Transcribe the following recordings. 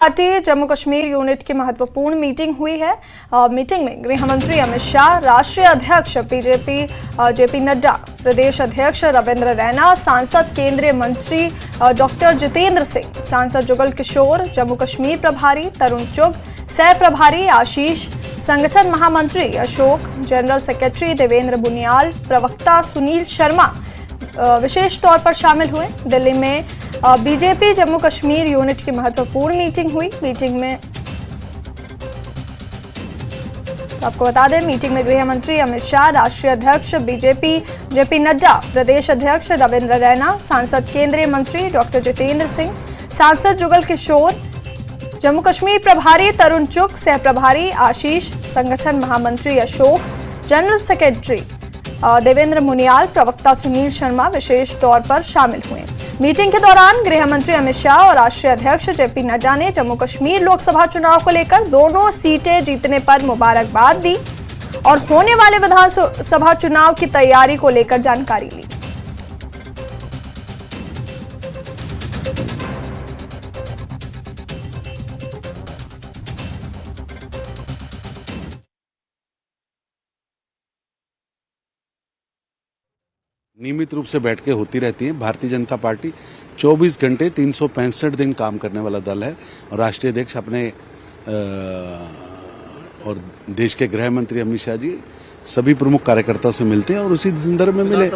Party Jammu Kashmir unit की महत्वपूर्ण meeting हुई है। मीटिंग में गृह मंत्री अमित शाह, राष्ट्रीय अध्यक्ष बीजेपी जेपी नड्डा, प्रदेश अध्यक्ष रविंद्र रैना, सांसद केंद्रीय मंत्री डॉक्टर जितेंद्र सिंह, सांसद जुगल किशोर, जम्मू कश्मीर प्रभारी तरुण चुग, सह प्रभारी आशीष, संगठन महामंत्री अशोक, जनरल सेक्रेटरी देवेंद्र बुनियाल, प्रवक्ता सुनील शर्मा विशेष तौर पर शामिल हुए। दिल्ली में बीजेपी जम्मू कश्मीर यूनिट की महत्वपूर्ण मीटिंग हुई। मीटिंग में आपको बता दें, मीटिंग में गृह मंत्री अमित शाह, राष्ट्रीय अध्यक्ष बीजेपी जेपी नड्डा, प्रदेश अध्यक्ष रविंद्र रैना, सांसद केंद्रीय मंत्री डॉक्टर जितेंद्र सिंह, सांसद जुगल किशोर, जम्मू कश्मीर प्रभारी तरुण चुग, सह प्रभारी आशीष, संगठन महामंत्री अशोक, जनरल सेक्रेटरी देवेंद्र मुनियाल, प्रवक्ता सुनील शर्मा विशेष तौर पर शामिल हुए। मीटिंग के दौरान गृह मंत्री अमित शाह और राष्ट्रीय अध्यक्ष जेपी नड्डा ने जम्मू कश्मीर लोकसभा चुनाव को लेकर दोनों सीटें जीतने पर मुबारकबाद दी और होने वाले विधानसभा चुनाव की तैयारी को लेकर जानकारी ली। नियमित रूप से बैठकें होती रहती हैं। भारतीय जनता पार्टी 24 घंटे 365 दिन काम करने वाला दल है और राष्ट्रीय अध्यक्ष अपने और देश के गृह मंत्री अमित शाह जी सभी प्रमुख कार्यकर्ताओं से मिलते हैं और उसी संदर्भ में मिले।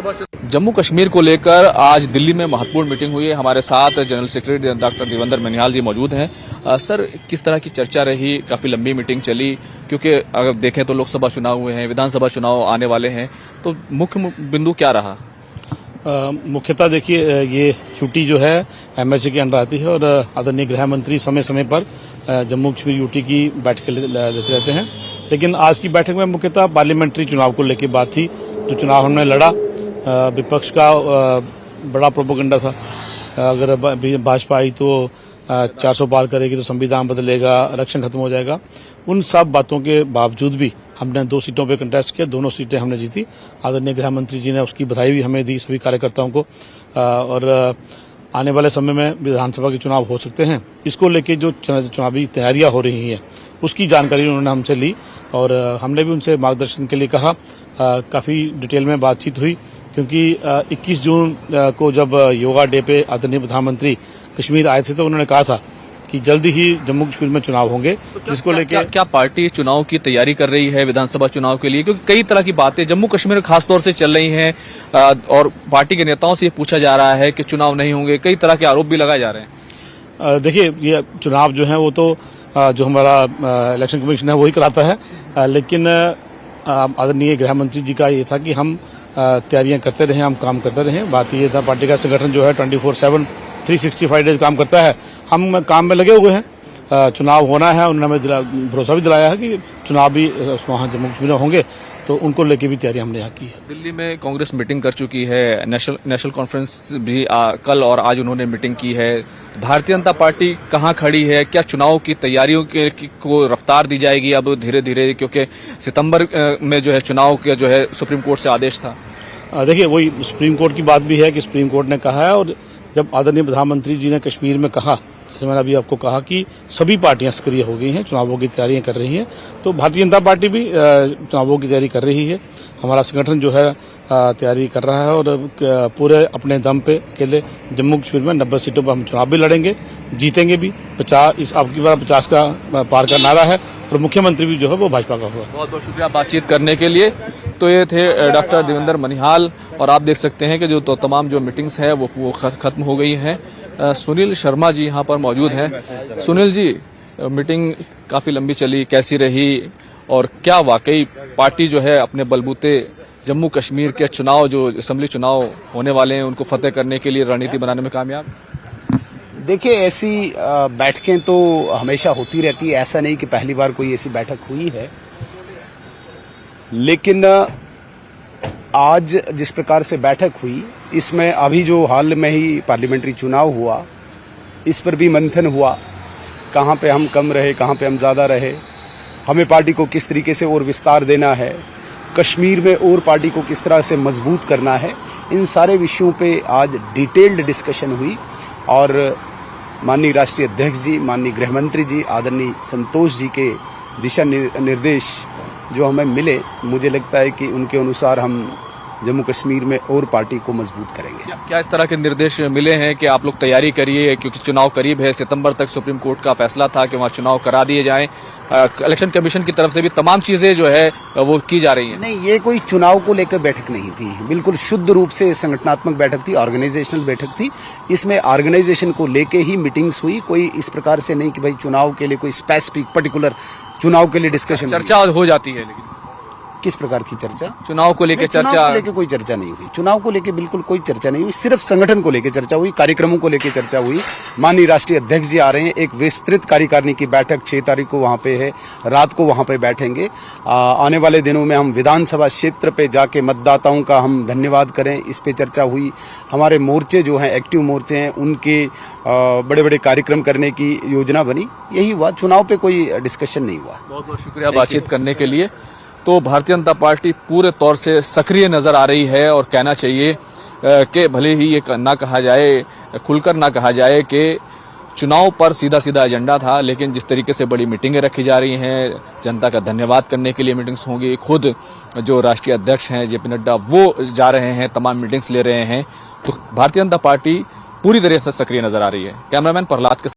जम्मू कश्मीर को लेकर आज दिल्ली में महत्वपूर्ण मीटिंग हुई है। हमारे साथ जनरल सेक्रेटरी डॉक्टर देवेंद्र मुनियाल जी मौजूद हैं। सर, किस तरह की चर्चा रही? काफी लंबी मीटिंग चली, क्योंकि अगर देखें तो लोकसभा चुनाव हुए हैं, विधानसभा चुनाव आने वाले हैं, तो मुख्य बिंदु क्या रहा? मुख्यतः देखिए, ये यूटी जो है एमएचए के अंडर आती है और आदरणीय गृह मंत्री समय समय पर जम्मू कश्मीर यूटी की बैठकें लेते रहते हैं। लेकिन आज की बैठक में मुख्यतः पार्लियामेंट्री चुनाव को लेकर बात थी। जो चुनाव हमने लड़ा, विपक्ष का बड़ा प्रोपेगेंडा था। अगर भाजपा आई तो 400 पार करेगी तो संविधान बदलेगा, आरक्षण खत्म हो जाएगा। उन सब बातों के बावजूद भी हमने 2 सीटों पे कंटेस्ट किया, दोनों सीटें हमने जीती। आदरणीय गृह मंत्री जी ने उसकी बधाई भी हमें दी, सभी कार्यकर्ताओं को। और आने वाले समय में विधानसभा के चुनाव हो सकते हैं, इसको लेके जो चुनावी तैयारियां हो रही हैं उसकी जानकारी उन्होंने हमसे ली और हमने भी उनसे मार्गदर्शन के लिए कहा। काफी डिटेल में बातचीत हुई, क्योंकि 21 जून को जब योगा डे पे आदरणीय प्रधानमंत्री कश्मीर आए थे तो उन्होंने कहा था कि जल्दी ही जम्मू कश्मीर में चुनाव होंगे, जिसको लेकर क्या पार्टी चुनाव की तैयारी कर रही है विधानसभा चुनाव के लिए? क्योंकि कई तरह की बातें जम्मू कश्मीर में खासतौर से चल रही हैं और पार्टी के नेताओं से ये पूछा जा रहा है कि चुनाव नहीं होंगे, कई तरह के आरोप भी लगाए जा रहे हैं। देखिए, ये चुनाव जो है वो तो जो हमारा इलेक्शन कमीशन है वही कराता है, लेकिन आदरणीय गृह मंत्री जी का ये था कि हम तैयारियां करते रहे, हम काम करते रहे। बात ये था, पार्टी का संगठन जो है 24/7 365 डेज काम करता है। हम काम में लगे हुए हैं। चुनाव होना है, उन्होंने हमें भरोसा भी दिलाया है कि चुनाव भी वहाँ जम्मू कश्मीर में होंगे, तो उनको लेके भी तैयारी हमने यहाँ की है। दिल्ली में कांग्रेस मीटिंग कर चुकी है, नेशनल कॉन्फ्रेंस भी कल और आज उन्होंने मीटिंग की है। भारतीय जनता पार्टी कहाँ खड़ी है? क्या चुनाव की तैयारियों को रफ्तार दी जाएगी अब धीरे धीरे, क्योंकि सितंबर में जो है चुनाव का जो है सुप्रीम कोर्ट से आदेश था? देखिए, वही सुप्रीम कोर्ट की बात भी है कि सुप्रीम कोर्ट ने कहा है, और जब आदरणीय प्रधानमंत्री जी ने कश्मीर में कहा, जैसे मैंने अभी आपको कहा कि सभी पार्टियां सक्रिय हो गई हैं, चुनावों की तैयारियां कर रही हैं, तो भारतीय जनता पार्टी भी चुनावों की तैयारी कर रही है। हमारा संगठन जो है तैयारी कर रहा है और पूरे अपने दम पे अकेले जम्मू कश्मीर में 90 सीटों पर हम चुनाव भी लड़ेंगे, जीतेंगे भी। 50 इस आपकी बार 50 का पार का नारा है और मुख्यमंत्री भी जो है वो भाजपा का होगा। बहुत बहुत शुक्रिया बातचीत करने के लिए। तो ये थे डॉक्टर देवेंद्र मुनियाल और आप देख सकते हैं कि जो तो तमाम जो मीटिंग्स है वो खत्म हो गई हैं। सुनील शर्मा जी यहाँ पर मौजूद हैं। सुनील जी, मीटिंग काफी लंबी चली, कैसी रही और क्या वाकई पार्टी जो है अपने बलबूते जम्मू कश्मीर के चुनाव, जो असेंबली चुनाव होने वाले हैं, उनको फतेह करने के लिए रणनीति बनाने में कामयाब? देखिए, ऐसी बैठकें तो हमेशा होती रहती है, ऐसा नहीं कि पहली बार कोई ऐसी बैठक हुई है। लेकिन आज जिस प्रकार से बैठक हुई, इसमें अभी जो हाल में ही पार्लियामेंट्री चुनाव हुआ, इस पर भी मंथन हुआ। कहाँ पे हम कम रहे, कहाँ पे हम ज़्यादा रहे, हमें पार्टी को किस तरीके से और विस्तार देना है, कश्मीर में और पार्टी को किस तरह से मजबूत करना है, इन सारे विषयों पे आज डिटेल्ड डिस्कशन हुई। और माननीय राष्ट्रीय अध्यक्ष जी, माननीय गृह मंत्री जी, आदरणीय संतोष जी के दिशा निर्देश जो हमें मिले, मुझे लगता है कि उनके अनुसार हम जम्मू कश्मीर में और पार्टी को मजबूत करेंगे। क्या इस तरह के निर्देश मिले हैं कि आप लोग तैयारी करिए, क्योंकि चुनाव करीब है, सितंबर तक सुप्रीम कोर्ट का फैसला था कि वहाँ चुनाव करा दिए जाएं, इलेक्शन कमीशन की तरफ से भी तमाम चीजें जो है वो की जा रही हैं? नहीं, ये कोई चुनाव को लेकर बैठक नहीं थी, बिल्कुल शुद्ध रूप से संगठनात्मक बैठक थी, ऑर्गेनाइजेशनल बैठक थी। इसमें ऑर्गेनाइजेशन को लेके ही मीटिंग्स हुई, कोई इस प्रकार से नहीं कि भाई चुनाव के लिए कोई स्पेसिफिक पर्टिकुलर चुनाव के लिए डिस्कशन। चर्चा हो जाती है, लेकिन किस प्रकार की चर्चा? चुनाव को लेकर चर्चा? चुनाव को लेकर कोई चर्चा नहीं हुई, चुनाव को लेकर बिल्कुल कोई चर्चा नहीं हुई, सिर्फ संगठन को लेकर चर्चा हुई, कार्यक्रमों को लेकर चर्चा हुई। माननीय राष्ट्रीय अध्यक्ष जी आ रहे हैं, एक विस्तृत कार्यकारिणी की बैठक 6 तारीख को वहां पे है, रात को वहां पे बैठेंगे। आने वाले दिनों में हम विधानसभा क्षेत्र पे जाके मतदाताओं का हम धन्यवाद करें, इस पे चर्चा हुई। हमारे मोर्चे जो हैं, एक्टिव मोर्चे हैं, उनके बड़े बड़े कार्यक्रम करने की योजना बनी, यही हुआ। चुनाव पे कोई डिस्कशन नहीं हुआ। बहुत बहुत शुक्रिया बातचीत करने के लिए। तो भारतीय जनता पार्टी पूरे तौर से सक्रिय नजर आ रही है और कहना चाहिए कि भले ही ये ना कहा जाए, खुलकर ना कहा जाए कि चुनाव पर सीधा सीधा एजेंडा था, लेकिन जिस तरीके से बड़ी मीटिंगें रखी जा रही हैं, जनता का धन्यवाद करने के लिए मीटिंग्स होंगी, खुद जो राष्ट्रीय अध्यक्ष हैं जेपी नड्डा वो जा रहे हैं, तमाम मीटिंग्स ले रहे हैं, तो भारतीय जनता पार्टी पूरी तरह से सक्रिय नजर आ रही है। कैमरामैन प्रहलाद के